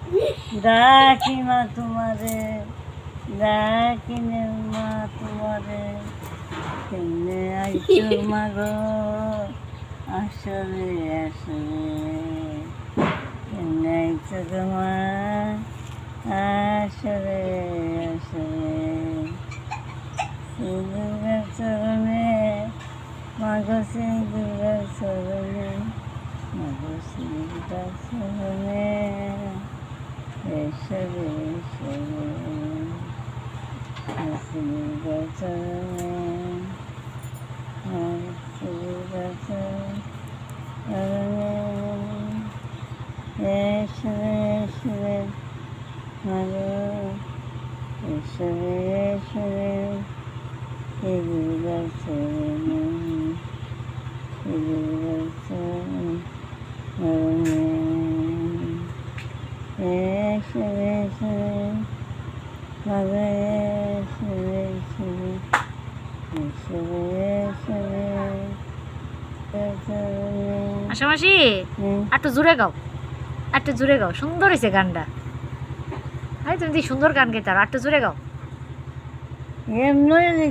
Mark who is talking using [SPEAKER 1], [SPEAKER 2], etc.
[SPEAKER 1] ডাকি মা তোমারে, ডাকিনে মা তোমারে, কেমনে আইছো মা গো আসরে আসরে, কেমনে আইছো গো মা আসরে আসরে। দুর্গার চরণে মাগো শ্রী দুর্গার চরণে, মাগো শ্রী দুর্গার চরণে এসরে এসরে, শ্রী দুর্গার চরণে শ্রী দুর্গার চরণে এসরে এসরে মাগো এসরে এসরে, শ্রী দুর্গার চরণে শ্রী দুর্গার চরণে এসরে এসরে মাগো এসরে এসরে, এসরে এসরে চরণে।
[SPEAKER 2] আশামাসি একটু জোরে গাও, একটু জোরে গাও, সুন্দর হয়েছে গানটা। তুমি সুন্দর গান গেতে আর একটু জোরে গাও।
[SPEAKER 1] এমনি